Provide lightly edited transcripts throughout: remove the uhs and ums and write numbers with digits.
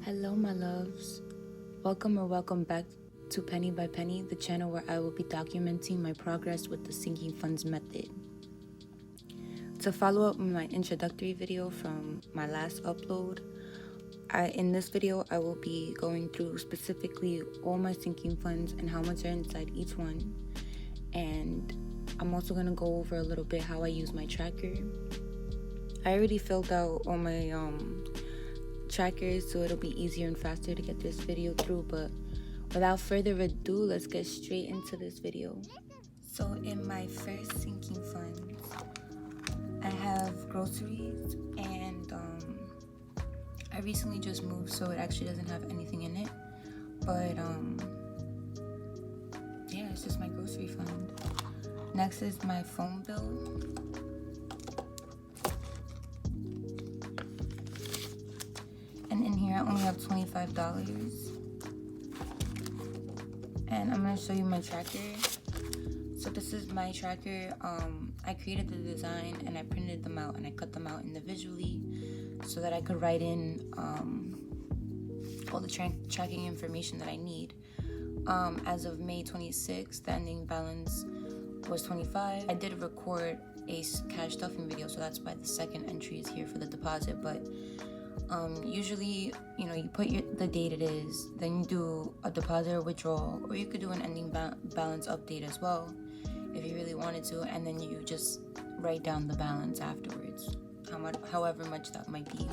Hello my loves, welcome back to Penny by Penny, the channel where I will be documenting my progress with the sinking funds method. To follow up my introductory video from my last upload, in this video I will be going through specifically all my sinking funds and how much are inside each one, and I'm also going to go over a little bit how I use my tracker. I already filled out all my trackers, so it'll be easier and faster to get this video through, but without further ado, let's get straight into this video. So in my first sinking funds, I have groceries, and I recently just moved, so it actually doesn't have anything in it, but yeah, it's just my grocery fund. Next is my phone bill. And in here I only have $25. And I'm going to show you my tracker. So this is my tracker. I created the design and I printed them out and I cut them out individually so that I could write in all the tracking information that I need. As of May 26th, the ending balance was $25. I did record a cash stuffing video, so that's why the second entry is here for the deposit, but usually, you put the date it is, then you do a deposit or withdrawal, or you could do an ending balance update as well if you really wanted to, and then you just write down the balance afterwards, however much that might be.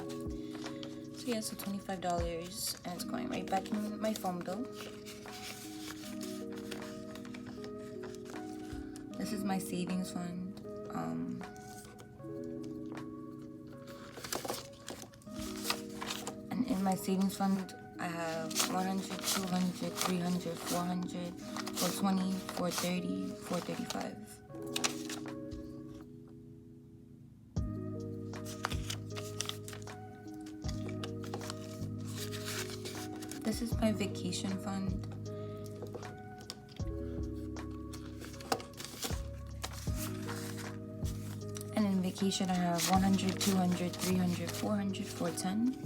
So yeah, so $25, and it's going right back in my phone bill. This is my savings fund. In my savings fund, I have 100, 200, 300, 400, 420, 430, 435. This is my vacation fund. And in vacation, I have 100, 200, 300, 400, 410.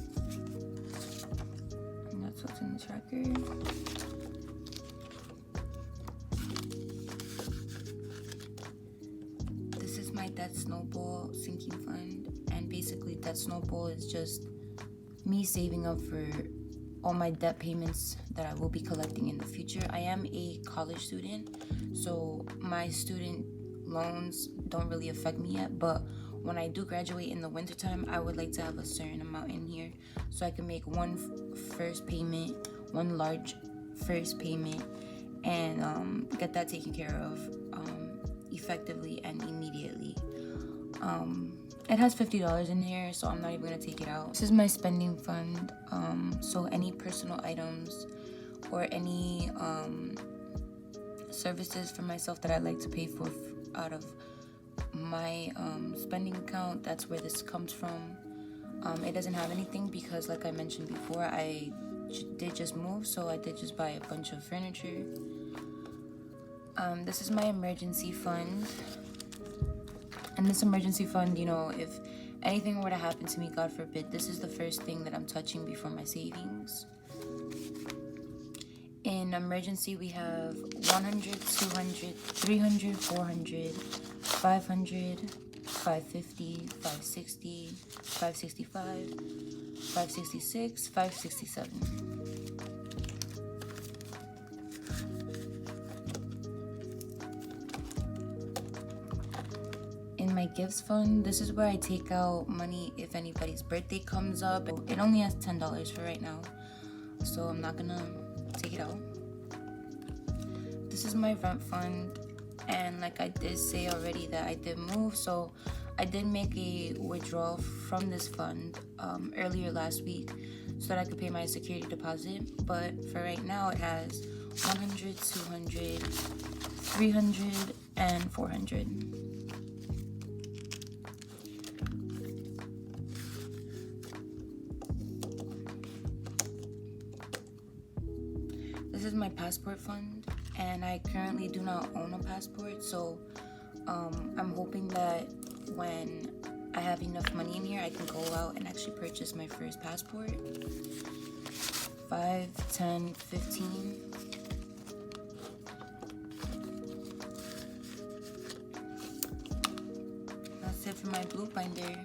What's in the tracker. This is my debt snowball sinking fund, and basically debt snowball is just me saving up for all my debt payments that I will be collecting in the future. I am a college student, so my student loans don't really affect me yet, but when I do graduate in the wintertime, I would like to have a certain amount in here so I can make one large first payment, and get that taken care of effectively and immediately. It has $50 in here, so I'm not even going to take it out. This is my spending fund, so any personal items or any services for myself that I like to pay for out of my spending account, that's where this comes from. It doesn't have anything because, like I mentioned before, I did just move, so I did just buy a bunch of furniture. This is my emergency fund, and this emergency fund, if anything were to happen to me, God forbid, this is the first thing that I'm touching before my savings. In emergency, we have 100, 200, 300, 400, 500, 550, 560, 565, 566, 567. In my gifts fund, this is where I take out money if anybody's birthday comes up. It only has $10 for right now, so I'm not gonna take it out. This is my rent fund, and like I did say already that I did move, so I did make a withdrawal from this fund earlier last week so that I could pay my security deposit, but for right now it has 100, 200, 300, and 400. This is my passport fund, and I currently do not own a passport, so I'm hoping that when I have enough money in here, I can go out and actually purchase my first passport. 5, 10, 15. That's it for my blue binder.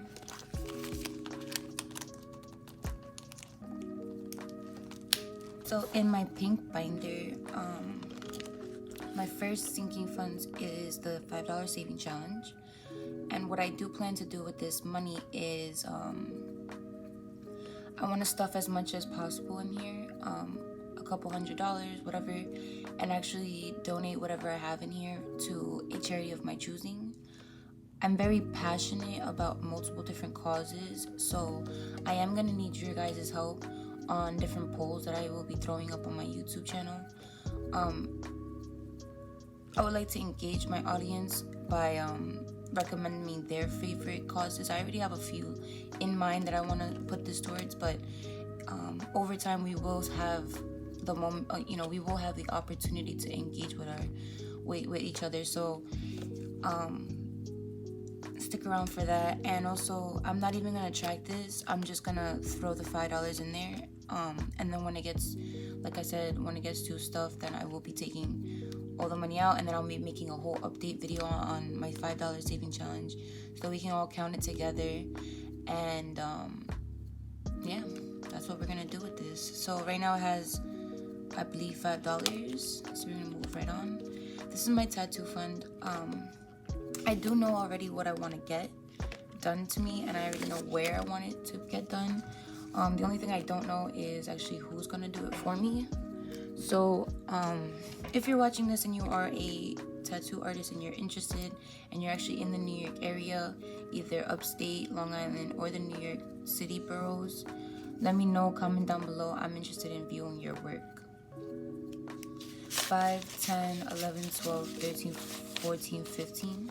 So in my pink binder, my first sinking funds is the $5 saving challenge. And what I do plan to do with this money is I want to stuff as much as possible in here, a couple $100s, whatever, and actually donate whatever I have in here to a charity of my choosing. I'm very passionate about multiple different causes, so I am going to need your guys' help on different polls that I will be throwing up on my YouTube channel. I would like to engage my audience by recommending me their favorite causes. I already have a few in mind that I want to put this towards, but over time we will have the moment, we will have the opportunity to engage with each other. So stick around for that. And also, I'm not even gonna track this. I'm just gonna throw the $5 in there. And then when it gets, like I said, when it gets to stuff, then I will be taking all the money out, and then I'll be making a whole update video on my $5 saving challenge, so we can all count it together. And yeah, that's what we're gonna do with this. So right now it has, I believe, $5. So we're gonna move right on. This is my tattoo fund. I do know already what I want to get done to me, and I already know where I want it to get done. The only thing I don't know is actually who's gonna do it for me. So if you're watching this and you are a tattoo artist and you're interested and you're actually in the New York area, either upstate, Long Island, or the New York City boroughs, let me know, comment down below. I'm interested in viewing your work. 5, 10, 11, 12, 13, 14, 15.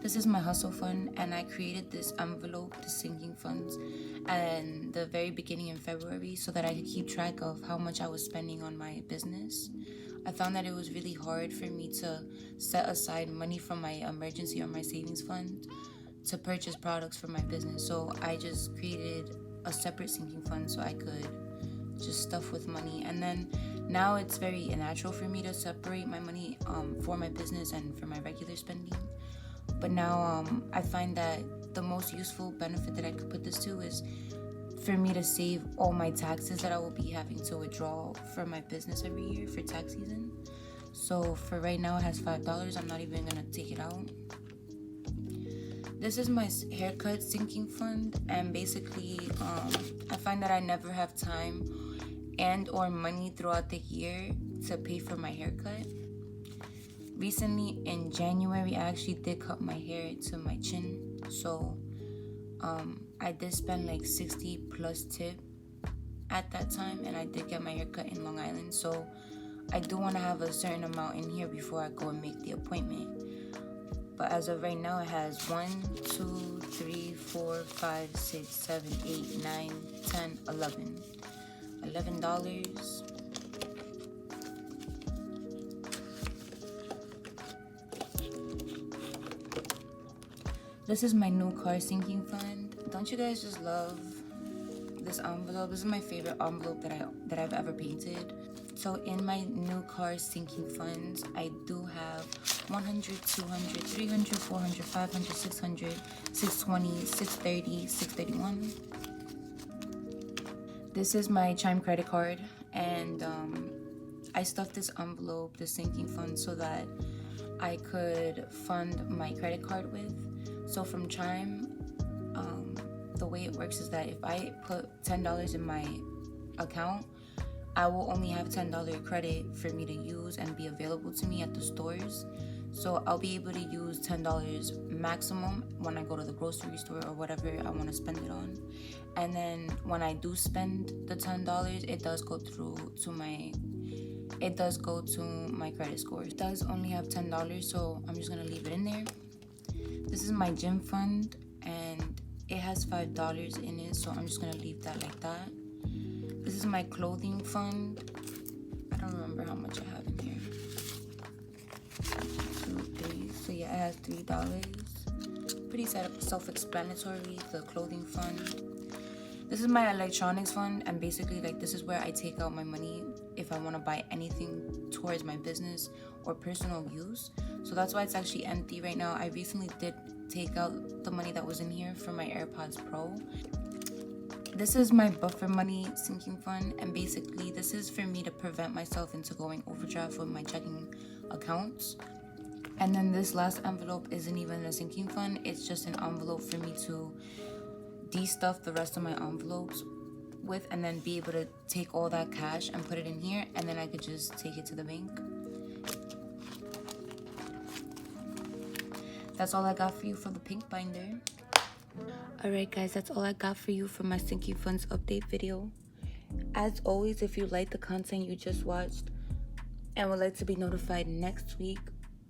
This is my hustle fund, and I created this envelope, the sinking funds, and the very beginning in February, so that I could keep track of how much I was spending on my business. I found that it was really hard for me to set aside money from my emergency or my savings fund to purchase products for my business. So I just created a separate sinking fund so I could just stuff with money. And then now it's very natural for me to separate my money for my business and for my regular spending. But now I find that the most useful benefit that I could put this to is for me to save all my taxes that I will be having to withdraw from my business every year for tax season. So for right now it has $5. I'm not even gonna take it out. This is my haircut sinking fund, and basically I find that I never have time and or money throughout the year to pay for my haircut. Recently in January, I actually did cut my hair to my chin, so I did spend like 60 plus tip at that time, and I did get my hair cut in Long Island, so I do want to have a certain amount in here before I go and make the appointment. But as of right now, it has 1, 2, 3, 4, 5, 6, 7, 8, 9, 10, 11. $11. This is my new car sinking fund. Don't you guys just love this envelope? This is my favorite envelope that I've ever painted. So in my new car sinking funds, I do have 100, 200, 300, 400, 500, 600, 620, 630, 631. This is my Chime credit card, and I stuffed this envelope, the sinking fund, so that I could fund my credit card with. So from Chime, the way it works is that if I put $10 in my account, I will only have $10 credit for me to use and be available to me at the stores. So I'll be able to use $10 maximum when I go to the grocery store or whatever I want to spend it on. And then when I do spend the $10, it does go to my credit score. It does only have $10, so I'm just gonna leave it in there. This is my gym fund, and it has $5 in it, so I'm just gonna leave that like that. This is my clothing fund. I don't remember how much I have in here. 2, 3. So yeah, it has $3. Pretty self-explanatory, the clothing fund. This is my electronics fund, and basically like this is where I take out my money if I want to buy anything towards my business or personal use. So that's why it's actually empty right now. I recently did take out the money that was in here for my AirPods Pro. This is my buffer money sinking fund, and basically this is for me to prevent myself into going overdraft with my checking accounts. And then this last envelope isn't even a sinking fund, it's just an envelope for me to de-stuff the rest of my envelopes with, and then be able to take all that cash and put it in here, and then I could just take it to the bank. That's all I got for you for the pink binder. Alright guys, that's all I got for you for my sinking funds update video. As always, if you like the content you just watched and would like to be notified next week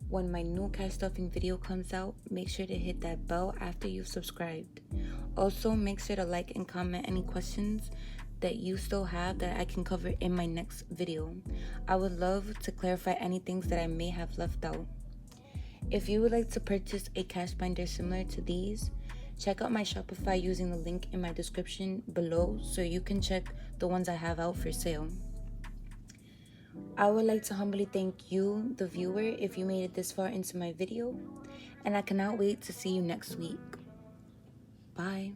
when my new cash stuffing video comes out, make sure to hit that bell after you've subscribed. Also, make sure to like and comment any questions that you still have that I can cover in my next video. I would love to clarify any things that I may have left out. If you would like to purchase a cash binder similar to these, check out my Shopify using the link in my description below so you can check the ones I have out for sale. I would like to humbly thank you, the viewer, if you made it this far into my video, and I cannot wait to see you next week. Bye.